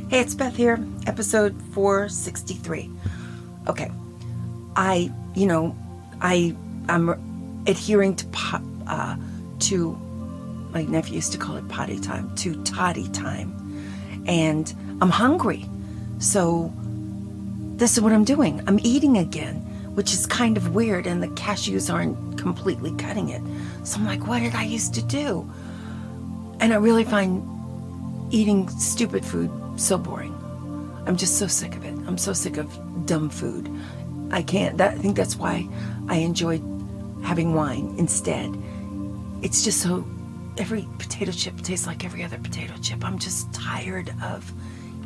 Hey, it's Beth here, episode 463. Okay, I, you know, I'm adhering to my nephew used to call it potty time, to toddy time, and I'm hungry, so this is what I'm doing. I'm eating again, which is kind of weird, and the cashews aren't completely cutting it. So I'm like, what did I used to do? And I really find eating stupid food so boring. I'm just so sick of it. I'm so sick of dumb food. I think that's why I enjoyed having wine instead. It's just so, every potato chip tastes like every other potato chip. I'm just tired of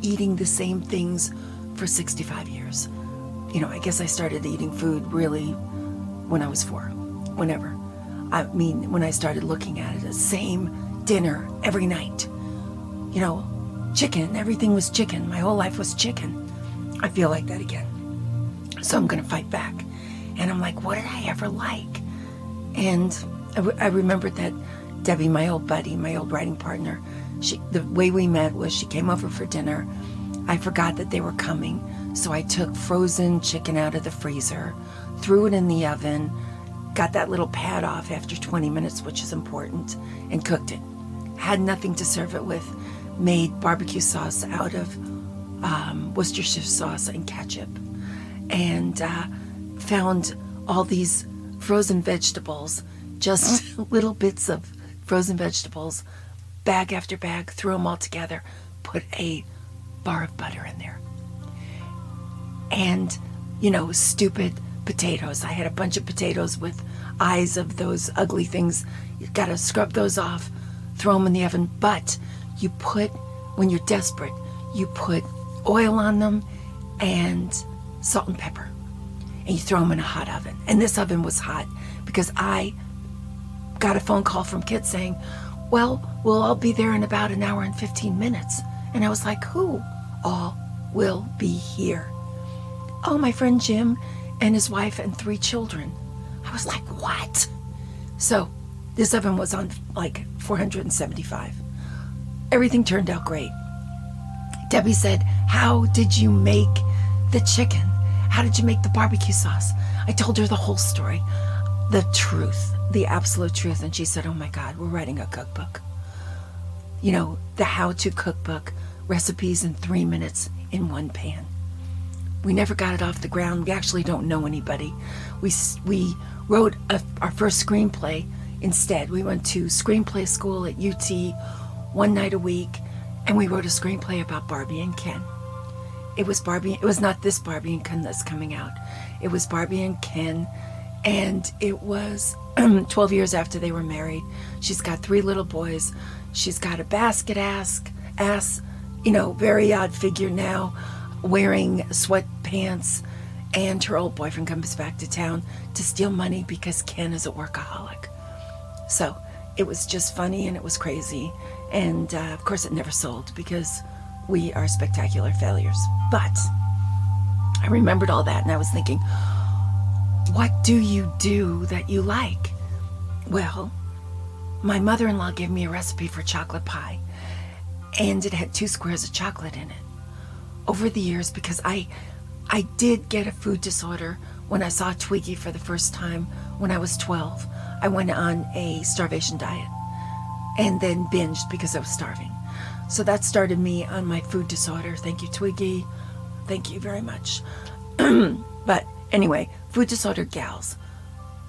eating the same things for 65 years. I guess I started eating food really when I was 4, whenever. I mean, when I started looking at it, the same dinner every night. Chicken, everything was chicken. My whole life was chicken. I feel like that again. So I'm going to fight back. And I'm like, what did I ever like? And I remembered that Debbie, my old buddy, my old writing partner, the way we met was she came over for dinner. I forgot that they were coming. So I took frozen chicken out of the freezer, threw it in the oven, got that little pad off after 20 minutes, which is important, and cooked it. Had nothing to serve it with. Made barbecue sauce out of Worcestershire sauce and ketchup, and found all these frozen vegetables, just little bits of frozen vegetables, bag after bag, threw them all together, put a bar of butter in there. And, stupid potatoes. I had a bunch of potatoes with eyes of those ugly things. You gotta scrub those off, throw them in the oven, but when you're desperate, you put oil on them and salt and pepper, and you throw them in a hot oven. And this oven was hot because I got a phone call from kids saying, well, we'll all be there in about an hour and 15 minutes. And I was like, who all will be here? Oh, my friend Jim and his wife and 3 children. I was like, what? So this oven was on like 475. Everything turned out great. Debbie said, how did you make the chicken? How did you make the barbecue sauce? I told her the whole story, the truth, the absolute truth. And she said, oh my God, we're writing a cookbook. The how-to cookbook, recipes in 3 minutes in one pan. We never got it off the ground. We actually don't know anybody. We wrote our first screenplay instead. We went to screenplay school at UT one night a week, and we wrote a screenplay about Barbie and Ken. It was not this Barbie and Ken that's coming out. It was Barbie and Ken, and it was 12 years after they were married. She's got 3 little boys. She's got a basket ass, very odd figure now, wearing sweatpants, and her old boyfriend comes back to town to steal money because Ken is a workaholic. So it was just funny, and it was crazy. And of course it never sold because we are spectacular failures. But I remembered all that, and I was thinking, what do you do that you like? Well, my mother-in-law gave me a recipe for chocolate pie, and it had 2 squares of chocolate in it. Over the years, because I did get a food disorder when I saw Twiggy for the first time when I was 12. I went on a starvation diet and then binged because I was starving. So that started me on my food disorder. Thank you, Twiggy. Thank you very much. But anyway, food disorder gals,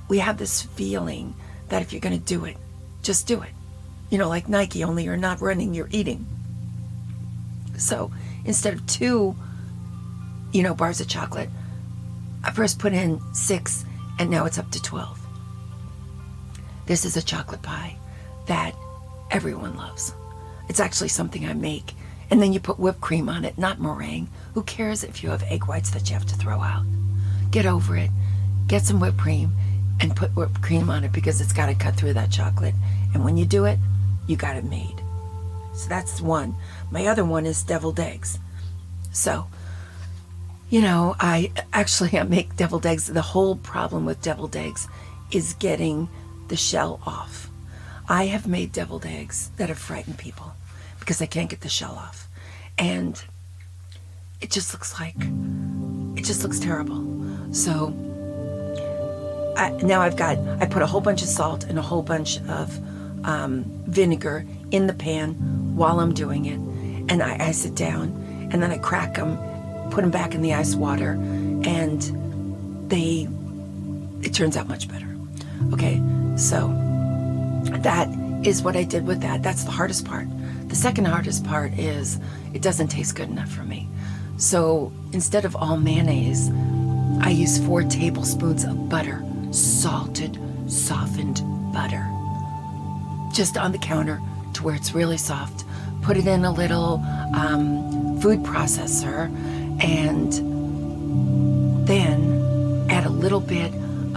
we have this feeling that if you're going to do it, just do it. Like Nike, only you're not running, you're eating. So instead of 2, bars of chocolate, I first put in 6, and now it's up to 12. This is a chocolate pie that everyone loves. It's actually something I make. And then you put whipped cream on it, not meringue. Who cares if you have egg whites that you have to throw out? Get over it. Get some whipped cream and put whipped cream on it because it's got to cut through that chocolate. And when you do it, you got it made. So that's one. My other one is deviled eggs. So, I make deviled eggs. The whole problem with deviled eggs is getting the shell off. I have made deviled eggs that have frightened people because I can't get the shell off. And it just looks terrible. So now I put a whole bunch of salt and a whole bunch of vinegar in the pan while I'm doing it. And I sit down and then I crack them, put them back in the ice water, and it turns out much better. Okay, so that is what I did with that. That's the hardest part. The second hardest part is it doesn't taste good enough for me. So instead of all mayonnaise, I use 4 tablespoons of butter, salted, softened butter, just on the counter to where it's really soft. Put it in a little food processor, and then add a little bit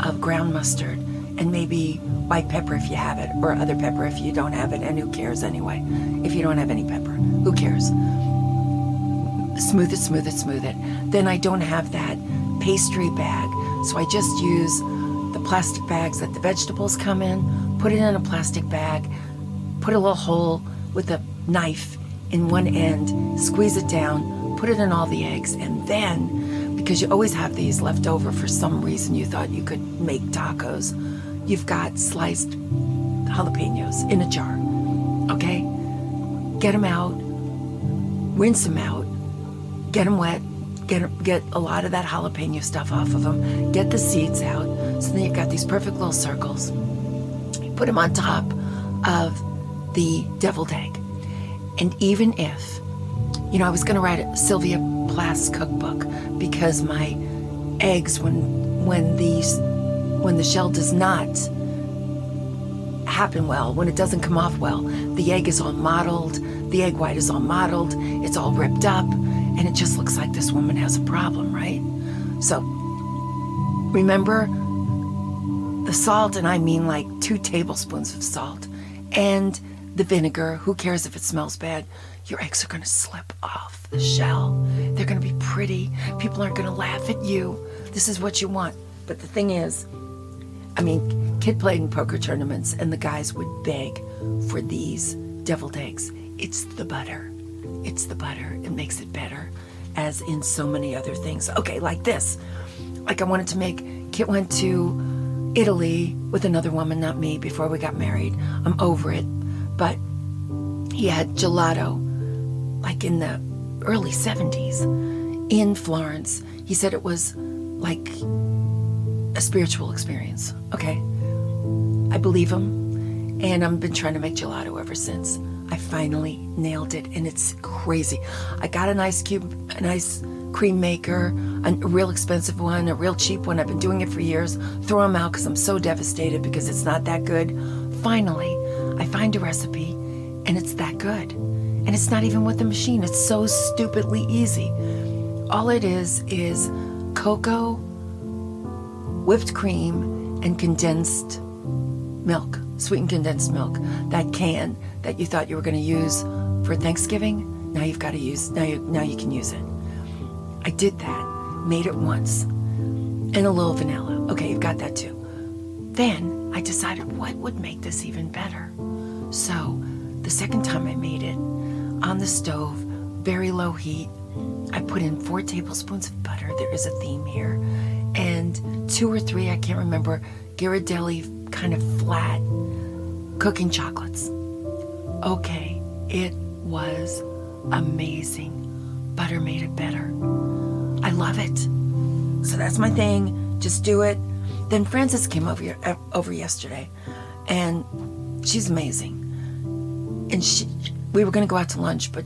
of ground mustard and maybe white pepper if you have it, or other pepper if you don't have it, and who cares anyway? If you don't have any pepper, who cares? Smooth it, smooth it, smooth it. Then I don't have that pastry bag, so I just use the plastic bags that the vegetables come in, put it in a plastic bag, put a little hole with a knife in one end, squeeze it down, put it in all the eggs, and then, because you always have these left over for some reason you thought you could make tacos, you've got sliced jalapenos in a jar, okay? Get them out, rinse them out, get them wet, get a lot of that jalapeno stuff off of them, get the seeds out, so then you've got these perfect little circles. You put them on top of the deviled egg. And even if, I was going to write a Sylvia Plath's cookbook, because my eggs, when the shell does not happen well, when it doesn't come off well, the egg is all mottled, the egg white is all mottled, it's all ripped up, and it just looks like this woman has a problem, right? So remember the salt, and I mean like 2 tablespoons of salt, and the vinegar. Who cares if it smells bad? Your eggs are going to slip off the shell. They're going to be pretty. People aren't going to laugh at you. This is what you want. But the thing is, Kid played in poker tournaments, and the guys would beg for these deviled eggs. It's the butter. It's the butter. It makes it better, as in so many other things. Okay, like this. Like I wanted to make, Kit went to Italy with another woman, not me, before we got married. I'm over it. But he had gelato, like in the early 70s, in Florence. He said it was like a spiritual experience. Okay, I believe him, and I've been trying to make gelato ever since. I finally nailed it, and it's crazy. I got an ice cream maker, a real expensive one, a real cheap one. I've been doing it for years. Throw them out because I'm so devastated because it's not that good. Finally, I find a recipe, and it's that good. And it's not even with the machine. It's so stupidly easy. All it is cocoa, whipped cream, and condensed milk, sweetened condensed milk. That can that you thought you were going to use for Thanksgiving, now you've got to use, now you can use it. I did that, made it once, and a little vanilla. Okay, you've got that too. Then I decided what would make this even better. So the second time I made it, on the stove, very low heat, I put in 4 tablespoons of butter. There is a theme here. And 2 or 3, I can't remember, Ghirardelli kind of flat cooking chocolates. Okay, it was amazing. Butter made it better. I love it. So that's my thing. Just do it. Then Frances came over yesterday, and she's amazing. And we were going to go out to lunch, but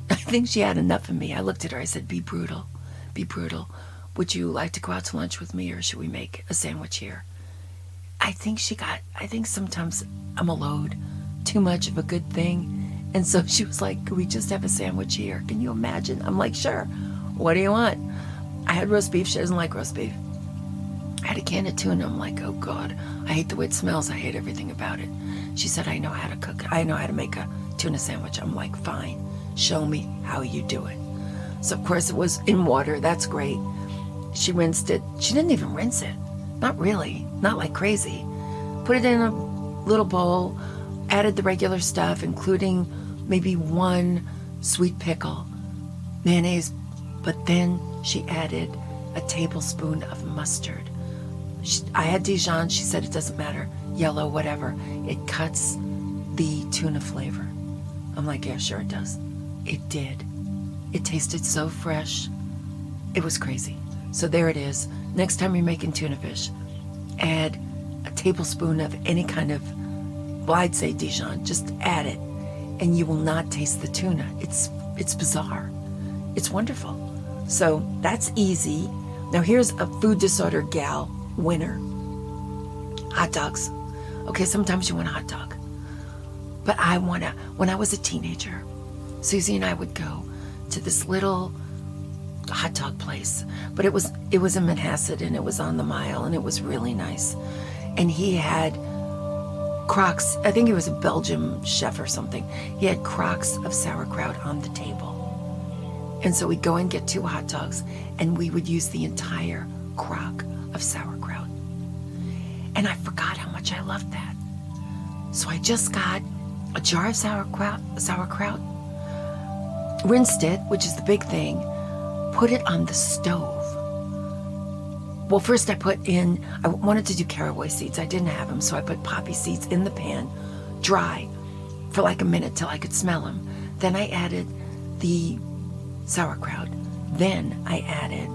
I think she had enough of me. I looked at her. I said, be brutal. Be brutal. Would you like to go out to lunch with me, or should we make a sandwich here? I think sometimes I'm a load. Too much of a good thing. And so she was like, could we just have a sandwich here? Can you imagine? I'm like, sure. What do you want? I had roast beef. She doesn't like roast beef. I had a can of tuna. I'm like, oh God, I hate the way it smells. I hate everything about it. She said, I know how to cook. I know how to make a tuna sandwich. I'm like, fine. Show me how you do it. So, of course, it was in water. That's great. She rinsed it. She didn't even rinse it. Not really. Not like crazy. Put it in a little bowl. Added the regular stuff, including maybe 1 sweet pickle. Mayonnaise, But then she added a tablespoon of mustard. I had Dijon. She said it doesn't matter, yellow, whatever. It cuts the tuna flavor. I'm like, yeah, sure it does. It did. It tasted so fresh. It was crazy. So there it is. Next time you're making tuna fish, add a tablespoon of any kind of, well, I'd say Dijon. Just add it, and you will not taste the tuna. It's bizarre. It's wonderful. So that's easy. Now here's a food disorder gal winner. Hot dogs. Okay, sometimes you want a hot dog. But when I was a teenager, Susie and I would go to this little hot dog place. But it was in Manhasset, and it was on the Mile, and it was really nice. And he had crocks. I think he was a Belgian chef or something. He had crocks of sauerkraut on the table. And so we'd go and get 2 hot dogs, and we would use the entire crock of sauerkraut. And I forgot how much I loved that. So I just got a jar of sauerkraut, rinsed it, which is the big thing, put it on the stove. Well, first I wanted to do caraway seeds. I didn't have them, so I put poppy seeds in the pan, dry, for like a minute till I could smell them. Then I added the sauerkraut. Then I added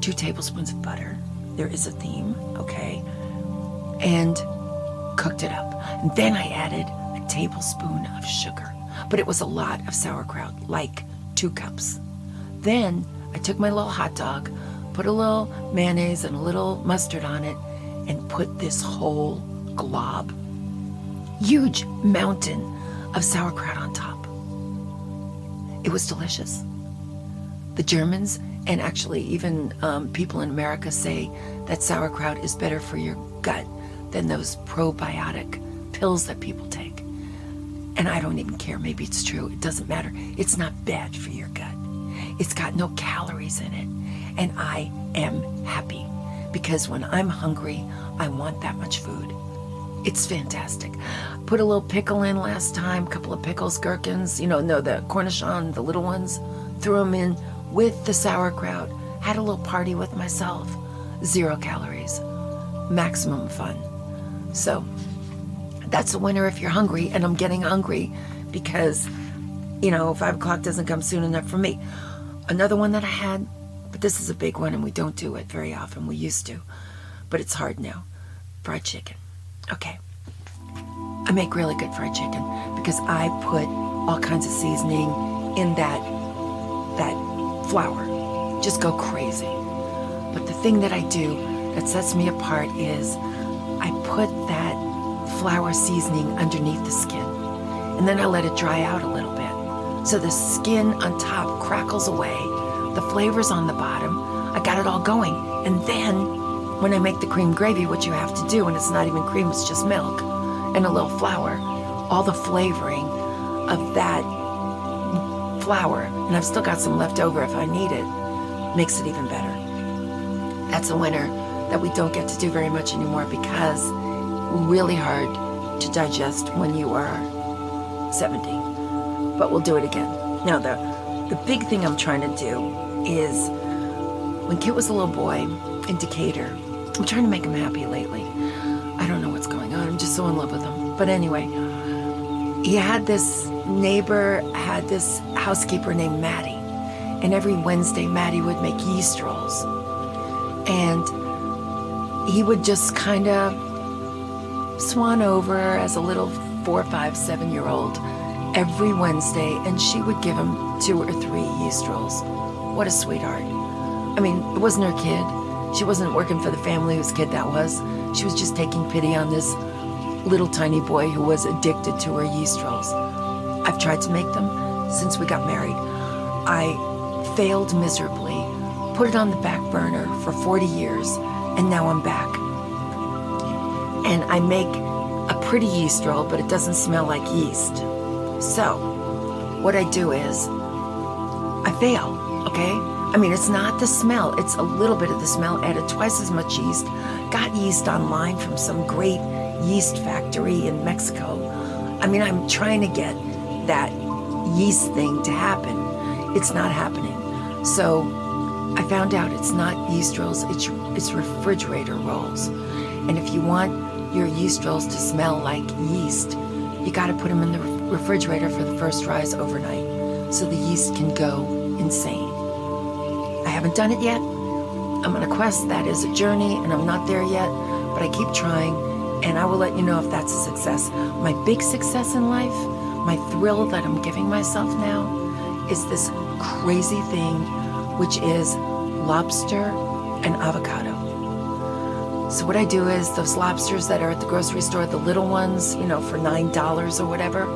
2 tablespoons of butter. There is a theme, okay? And cooked it up. And then I added a tablespoon of sugar. But it was a lot of sauerkraut, like 2 cups. Then I took my little hot dog, put a little mayonnaise and a little mustard on it, and put this whole glob, huge mountain of sauerkraut on top. It was delicious. The Germans, and actually even people in America, say that sauerkraut is better for your gut than those probiotic pills that people take. And I don't even care. Maybe it's true. It doesn't matter. It's not bad for your gut. It's got no calories in it. And I am happy because when I'm hungry, I want that much food. It's fantastic. Put a little pickle in last time, a couple of pickles, gherkins, the cornichon, the little ones. Threw them in with the sauerkraut. Had a little party with myself. 0 calories. Maximum fun. So that's a winner if you're hungry, and I'm getting hungry because, 5 o'clock doesn't come soon enough for me. Another one that I had, but this is a big one and we don't do it very often. We used to, but it's hard now. Fried chicken. Okay. I make really good fried chicken because I put all kinds of seasoning in that flour. Just go crazy. But the thing that I do that sets me apart is I put that flour seasoning underneath the skin, and then I let it dry out a little bit. So the skin on top crackles away, the flavor's on the bottom, I got it all going. And then when I make the cream gravy, which you have to do, and it's not even cream, it's just milk and a little flour, all the flavoring of that flour, and I've still got some left over if I need it, makes it even better. That's a winner that we don't get to do very much anymore because really hard to digest when you are 70. But we'll do it again. Now, the big thing I'm trying to do is, when Kit was a little boy in Decatur, I'm trying to make him happy lately. I don't know what's going on. I'm just so in love with him. But anyway, he had this neighbor, had this housekeeper named Maddie. And every Wednesday, Maddie would make yeast rolls. And he would just kind of swan over as a little 4, 5, 7-year-old every Wednesday, and she would give him 2 or 3 yeast rolls. What a sweetheart. I mean, it wasn't her kid. She wasn't working for the family whose kid that was. She was just taking pity on this little tiny boy who was addicted to her yeast rolls. I've tried to make them since we got married. I failed miserably, put it on the back burner for 40 years, and now I'm back. And I make a pretty yeast roll, but it doesn't smell like yeast. So, what I do is, I fail, okay? I mean, it's not the smell, it's a little bit of the smell. Added twice as much yeast. Got yeast online from some great yeast factory in Mexico. I mean, I'm trying to get that yeast thing to happen. It's not happening. So I found out it's not yeast rolls, it's refrigerator rolls. And if you want your yeast rolls to smell like yeast, you got to put them in the refrigerator for the first rise overnight so the yeast can go insane. I haven't done it yet. I'm on a quest. That is a journey, and I'm not there yet, but I keep trying, and I will let you know if that's a success. My big success in life, my thrill that I'm giving myself now, is this crazy thing, which is lobster and avocado. So what I do is those lobsters that are at the grocery store, the little ones, for $9 or whatever,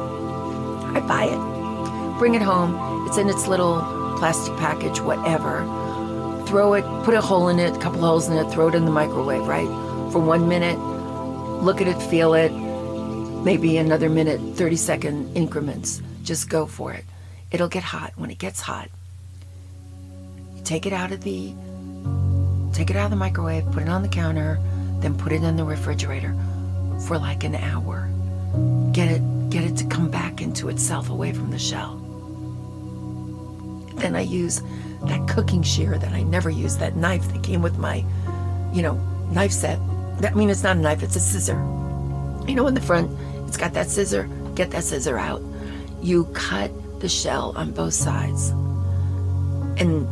I buy it, bring it home. It's in its little plastic package, whatever. Throw it, put a hole in it, a couple holes in it, throw it in the microwave, right? For 1 minute, look at it, feel it, maybe another minute, 30-second increments. Just go for it. It'll get hot. When it gets hot, you take it out of the microwave, put it on the counter, then put it in the refrigerator for like an hour. Get it to come back into itself away from the shell. Then I use that cooking shear that I never use, that knife that came with my, knife set. It's not a knife, it's a scissor. In the front, it's got that scissor. Get that scissor out. You cut the shell on both sides. And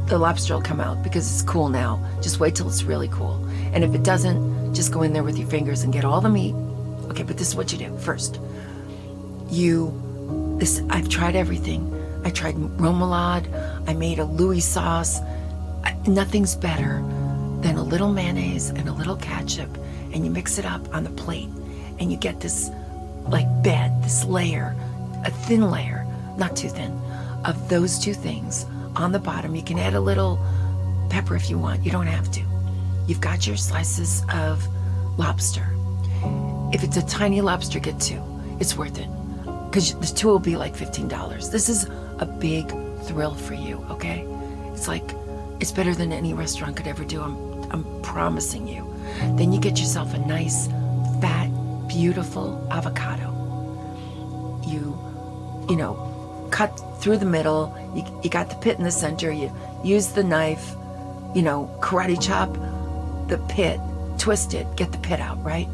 the lobster will come out because it's cool now. Just wait till it's really cool. And if it doesn't, just go in there with your fingers and get all the meat. Okay, but this is what you do. First, I've tried everything. I tried remoulade. I made a Louis sauce. Nothing's better than a little mayonnaise and a little ketchup, and you mix it up on the plate, and you get this bed, this layer, a thin layer, not too thin, of those two things on the bottom. You can add a little pepper if you want. You don't have to. You've got your slices of lobster. If it's a tiny lobster, get two. It's worth it, because the two will be like $15. This is a big thrill for you, okay? It's better than any restaurant could ever do. I'm promising you. Then you get yourself a nice, fat, beautiful avocado. You cut through the middle. You got the pit in the center. You use the knife, karate chop the pit, twist it, get the pit out, right?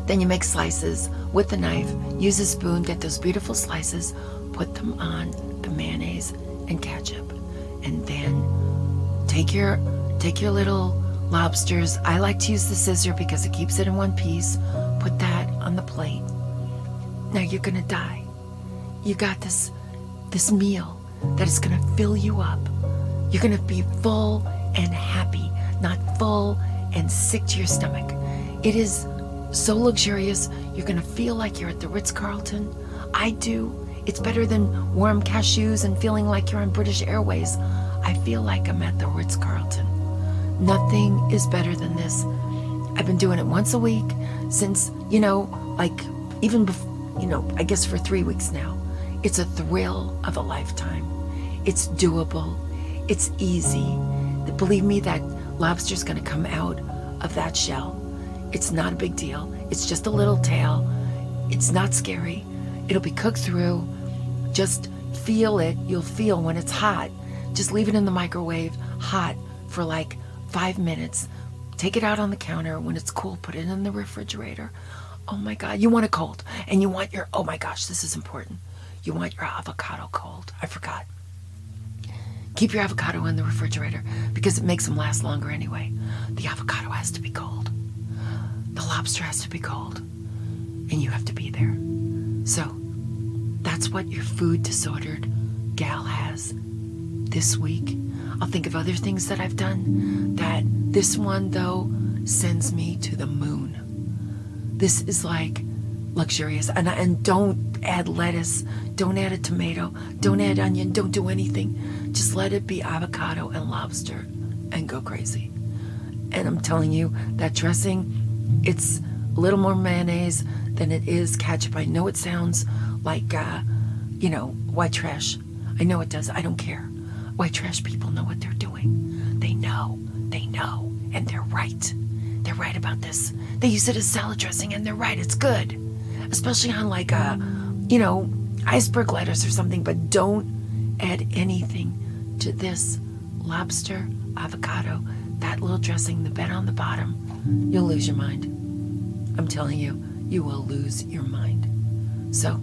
Then you make slices with the knife, use a spoon, get those beautiful slices, put them on the mayonnaise and ketchup, and then take your little lobsters. I like to use the scissor because it keeps it in one piece. Put that on the plate. Now you're gonna die. You got this meal that is gonna fill you up. You're gonna be full and happy, not full and sick to your stomach. It is so luxurious. You're gonna feel like you're at the Ritz-Carlton. I do. It's better than warm cashews and feeling like you're on British Airways. I feel like I'm at the Ritz-Carlton. Nothing is better than this. I've been doing it once a week since, even before, I guess for 3 weeks now. It's a thrill of a lifetime. It's doable. It's easy. Believe me, that lobster's gonna come out of that shell. It's not a big deal. It's just a little tail. It's not scary. It'll be cooked through. Just feel it. You'll feel when it's hot. Just leave it in the microwave hot for 5 minutes. Take it out on the counter. When it's cool, put it in the refrigerator. Oh my God, you want it cold. And you want oh my gosh, this is important. You want your avocado cold. I forgot. Keep your avocado in the refrigerator because it makes them last longer anyway. The avocado has to be cold. The lobster has to be cold. And you have to be there. So that's what your food disordered gal has this week. I'll think of other things that I've done. That this one, though, sends me to the moon. This is luxurious. And don't add lettuce. Don't add a tomato. Don't add onion. Don't do anything. Just let it be avocado and lobster and go crazy. And I'm telling you, that dressing, it's a little more mayonnaise than it is ketchup. I know it sounds like, white trash. I know it does. I don't care. White trash people know what they're doing. They know, and they're right. They're right about this. They use it as salad dressing, and they're right. It's good. Especially on iceberg lettuce or something, but don't add anything to this lobster, avocado, that little dressing, the bed on the bottom, you'll lose your mind. I'm telling you, you will lose your mind. So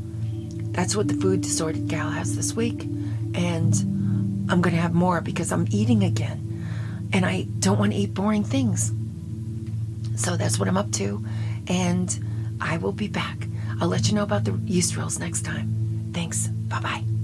that's what the Food Disordered Gal has this week. And I'm going to have more because I'm eating again. And I don't want to eat boring things. So that's what I'm up to. And I will be back. I'll let you know about the yeast rolls next time. Thanks. Bye-bye.